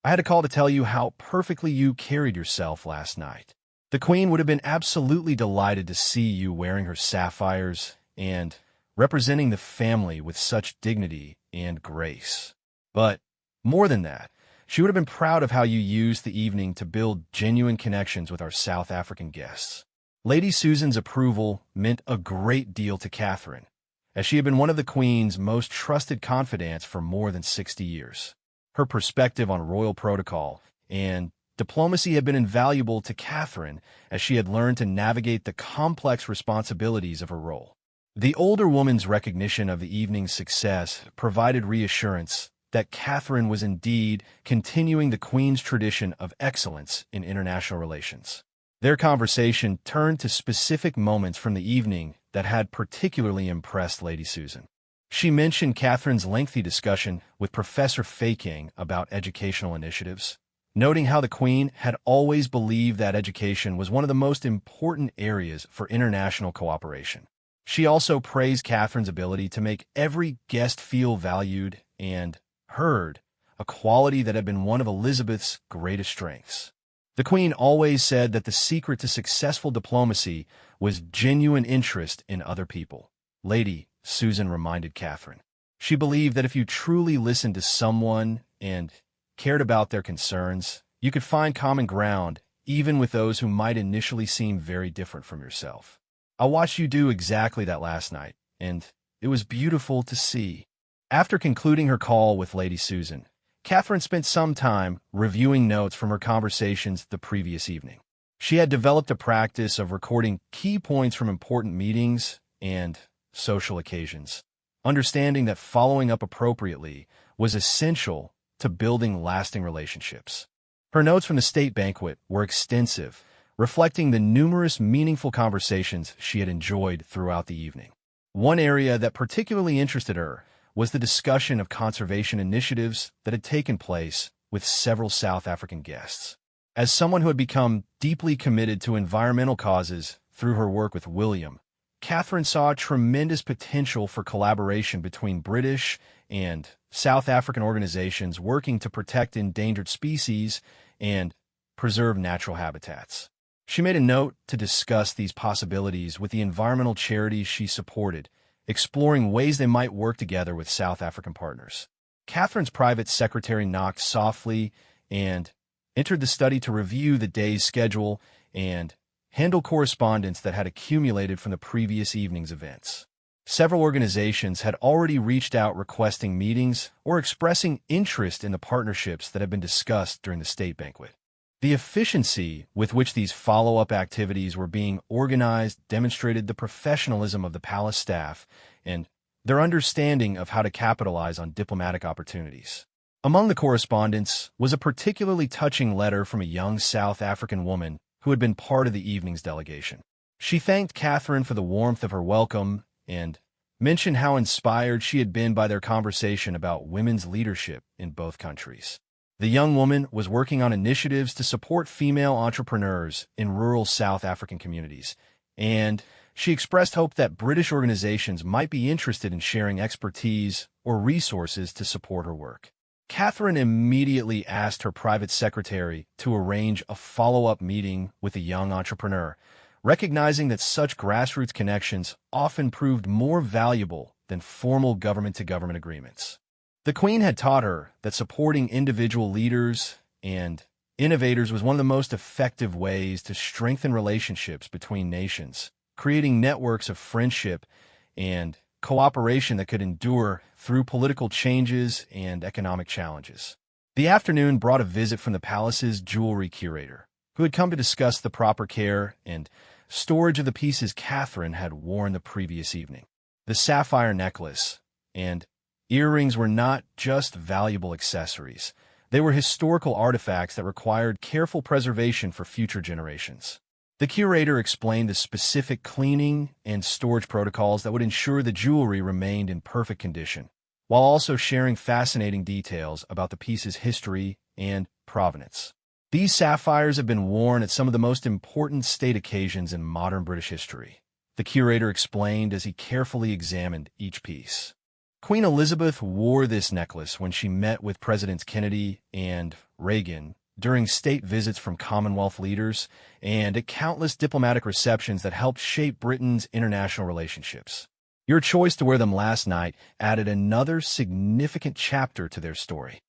"I had a call to tell you how perfectly you carried yourself last night. The Queen would have been absolutely delighted to see you wearing her sapphires and representing the family with such dignity and grace. But more than that, she would have been proud of how you used the evening to build genuine connections with our South African guests." Lady Susan's approval meant a great deal to Catherine, as she had been one of the Queen's most trusted confidants for more than 60 years. Her perspective on royal protocol and diplomacy had been invaluable to Catherine as she had learned to navigate the complex responsibilities of her role. The older woman's recognition of the evening's success provided reassurance that Catherine was indeed continuing the Queen's tradition of excellence in international relations. Their conversation turned to specific moments from the evening that had particularly impressed Lady Susan. She mentioned Catherine's lengthy discussion with Professor Faking about educational initiatives, noting how the Queen had always believed that education was one of the most important areas for international cooperation. She also praised Catherine's ability to make every guest feel valued and heard, a quality that had been one of Elizabeth's greatest strengths. The Queen always said that the secret to successful diplomacy was genuine interest in other people. Lady Susan reminded Catherine. She believed that if you truly listened to someone and cared about their concerns, you could find common ground even with those who might initially seem very different from yourself. I watched you do exactly that last night, and it was beautiful to see. After concluding her call with Lady Susan, Catherine spent some time reviewing notes from her conversations the previous evening. She had developed a practice of recording key points from important meetings and social occasions, understanding that following up appropriately was essential to building lasting relationships. Her notes from the state banquet were extensive, reflecting the numerous meaningful conversations she had enjoyed throughout the evening. One area that particularly interested her was the discussion of conservation initiatives that had taken place with several South African guests. As someone who had become deeply committed to environmental causes through her work with William, Catherine saw tremendous potential for collaboration between British and South African organizations working to protect endangered species and preserve natural habitats. She made a note to discuss these possibilities with the environmental charities she supported, exploring ways they might work together with South African partners. Catherine's private secretary knocked softly and entered the study to review the day's schedule and handle correspondence that had accumulated from the previous evening's events. Several organizations had already reached out requesting meetings or expressing interest in the partnerships that had been discussed during the state banquet. The efficiency with which these follow-up activities were being organized demonstrated the professionalism of the palace staff and their understanding of how to capitalize on diplomatic opportunities. Among the correspondence was a particularly touching letter from a young South African woman who had been part of the evening's delegation. She thanked Catherine for the warmth of her welcome and mentioned how inspired she had been by their conversation about women's leadership in both countries. The young woman was working on initiatives to support female entrepreneurs in rural South African communities, and she expressed hope that British organizations might be interested in sharing expertise or resources to support her work. Catherine immediately asked her private secretary to arrange a follow-up meeting with a young entrepreneur, recognizing that such grassroots connections often proved more valuable than formal government-to-government agreements. The Queen had taught her that supporting individual leaders and innovators was one of the most effective ways to strengthen relationships between nations, creating networks of friendship and cooperation that could endure through political changes and economic challenges. The afternoon brought a visit from the palace's jewelry curator, who had come to discuss the proper care and storage of the pieces Catherine had worn the previous evening. The sapphire necklace and earrings were not just valuable accessories. They were historical artifacts that required careful preservation for future generations. The curator explained the specific cleaning and storage protocols that would ensure the jewelry remained in perfect condition, while also sharing fascinating details about the piece's history and provenance. These sapphires have been worn at some of the most important state occasions in modern British history, the curator explained as he carefully examined each piece. Queen Elizabeth wore this necklace when she met with Presidents Kennedy and Reagan during state visits from Commonwealth leaders and at countless diplomatic receptions that helped shape Britain's international relationships. Your choice to wear them last night added another significant chapter to their story.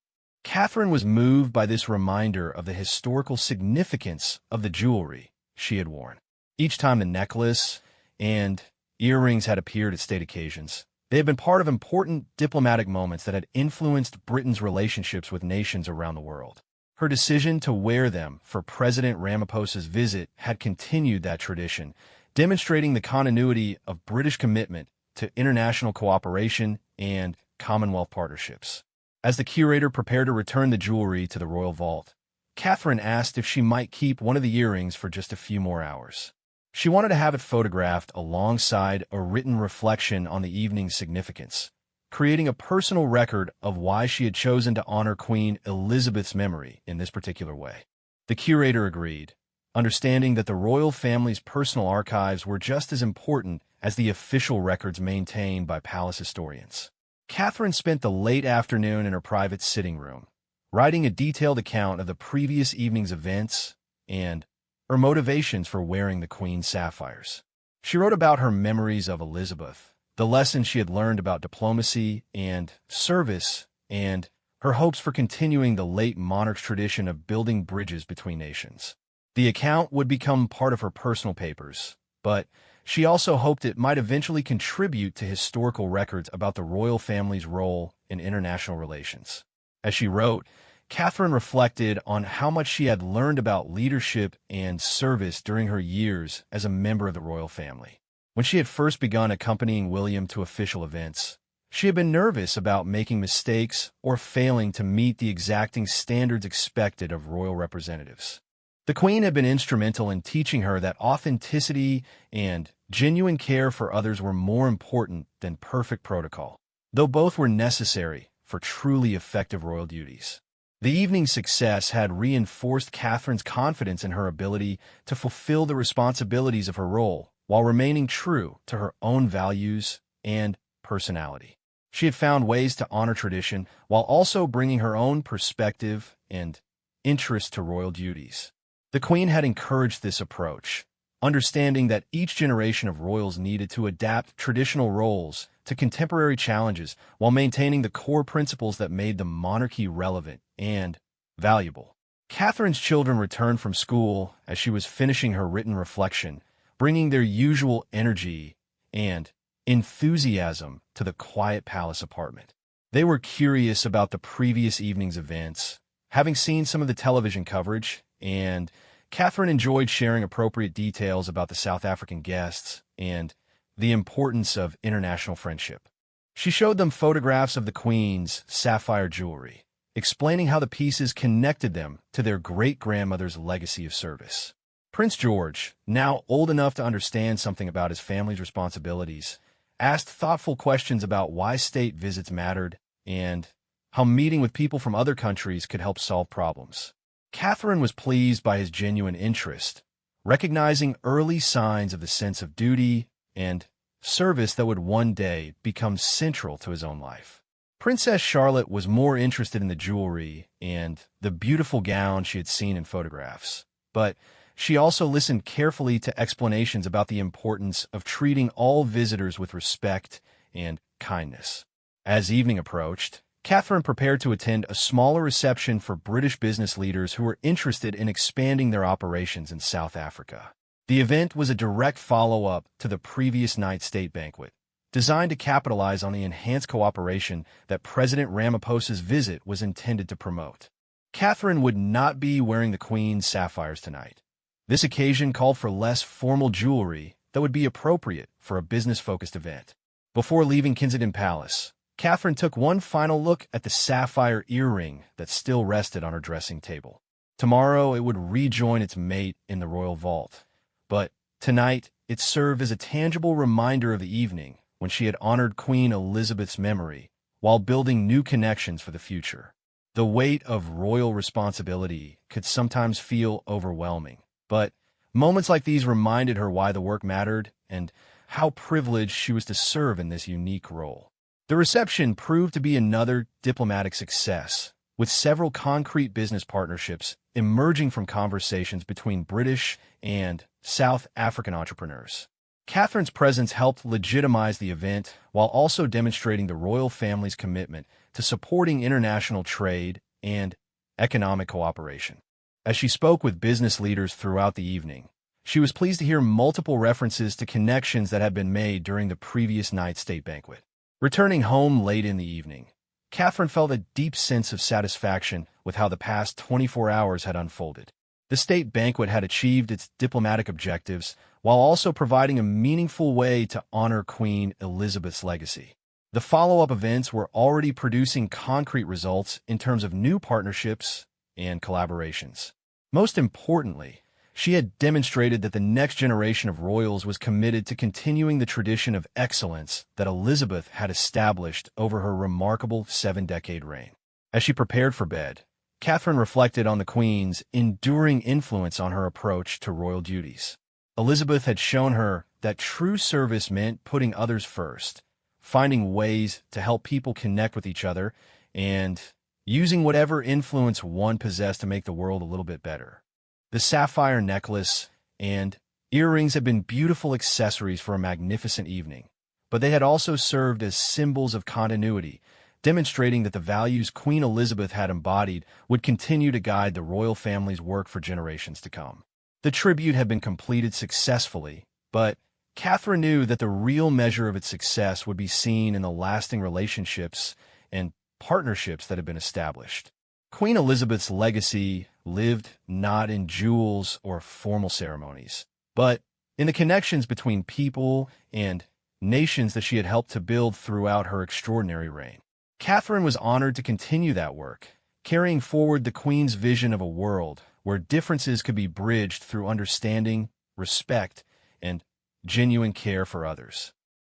Catherine was moved by this reminder of the historical significance of the jewelry she had worn. Each time the necklace and earrings had appeared at state occasions, they had been part of important diplomatic moments that had influenced Britain's relationships with nations around the world. Her decision to wear them for President Ramaphosa's visit had continued that tradition, demonstrating the continuity of British commitment to international cooperation and Commonwealth partnerships. As the curator prepared to return the jewelry to the royal vault, Catherine asked if she might keep one of the earrings for just a few more hours. She wanted to have it photographed alongside a written reflection on the evening's significance, creating a personal record of why she had chosen to honor Queen Elizabeth's memory in this particular way. The curator agreed, understanding that the royal family's personal archives were just as important as the official records maintained by palace historians. Catherine spent the late afternoon in her private sitting room, writing a detailed account of the previous evening's events and her motivations for wearing the Queen's sapphires. She wrote about her memories of Elizabeth, the lessons she had learned about diplomacy and service, and her hopes for continuing the late monarch's tradition of building bridges between nations. The account would become part of her personal papers, but she also hoped it might eventually contribute to historical records about the royal family's role in international relations. As she wrote, Catherine reflected on how much she had learned about leadership and service during her years as a member of the royal family. When she had first begun accompanying William to official events, she had been nervous about making mistakes or failing to meet the exacting standards expected of royal representatives. The Queen had been instrumental in teaching her that authenticity and genuine care for others were more important than perfect protocol, though both were necessary for truly effective royal duties. The evening's success had reinforced Catherine's confidence in her ability to fulfill the responsibilities of her role while remaining true to her own values and personality. She had found ways to honor tradition while also bringing her own perspective and interest to royal duties. The Queen had encouraged this approach, understanding that each generation of royals needed to adapt traditional roles to contemporary challenges while maintaining the core principles that made the monarchy relevant and valuable. Catherine's children returned from school as she was finishing her written reflection, bringing their usual energy and enthusiasm to the quiet palace apartment. They were curious about the previous evening's events, having seen some of the television coverage, and Catherine enjoyed sharing appropriate details about the South African guests and the importance of international friendship. She showed them photographs of the Queen's sapphire jewelry, explaining how the pieces connected them to their great-grandmother's legacy of service. Prince George, now old enough to understand something about his family's responsibilities, asked thoughtful questions about why state visits mattered and how meeting with people from other countries could help solve problems. Catherine was pleased by his genuine interest, recognizing early signs of the sense of duty and service that would one day become central to his own life. Princess Charlotte was more interested in the jewelry and the beautiful gown she had seen in photographs, but she also listened carefully to explanations about the importance of treating all visitors with respect and kindness. As evening approached, Catherine prepared to attend a smaller reception for British business leaders who were interested in expanding their operations in South Africa. The event was a direct follow-up to the previous night's state banquet, designed to capitalize on the enhanced cooperation that President Ramaphosa's visit was intended to promote. Catherine would not be wearing the Queen's sapphires tonight. This occasion called for less formal jewelry that would be appropriate for a business-focused event. Before leaving Kensington Palace, Catherine took one final look at the sapphire earring that still rested on her dressing table. Tomorrow it would rejoin its mate in the royal vault, but tonight it served as a tangible reminder of the evening when she had honored Queen Elizabeth's memory while building new connections for the future. The weight of royal responsibility could sometimes feel overwhelming, but moments like these reminded her why the work mattered and how privileged she was to serve in this unique role. The reception proved to be another diplomatic success, with several concrete business partnerships emerging from conversations between British and South African entrepreneurs. Catherine's presence helped legitimize the event while also demonstrating the royal family's commitment to supporting international trade and economic cooperation. As she spoke with business leaders throughout the evening, she was pleased to hear multiple references to connections that had been made during the previous night's state banquet. Returning home late in the evening, Catherine felt a deep sense of satisfaction with how the past 24 hours had unfolded. The state banquet had achieved its diplomatic objectives while also providing a meaningful way to honor Queen Elizabeth's legacy. The follow-up events were already producing concrete results in terms of new partnerships and collaborations. Most importantly, she had demonstrated that the next generation of royals was committed to continuing the tradition of excellence that Elizabeth had established over her remarkable 7-decade reign. As she prepared for bed, Catherine reflected on the Queen's enduring influence on her approach to royal duties. Elizabeth had shown her that true service meant putting others first, finding ways to help people connect with each other, and using whatever influence one possessed to make the world a little bit better. The sapphire necklace and earrings had been beautiful accessories for a magnificent evening, but they had also served as symbols of continuity, demonstrating that the values Queen Elizabeth had embodied would continue to guide the royal family's work for generations to come. The tribute had been completed successfully, but Catherine knew that the real measure of its success would be seen in the lasting relationships and partnerships that had been established. Queen Elizabeth's legacy lived not in jewels or formal ceremonies, but in the connections between people and nations that she had helped to build throughout her extraordinary reign. Catherine was honored to continue that work, carrying forward the Queen's vision of a world where differences could be bridged through understanding, respect, and genuine care for others.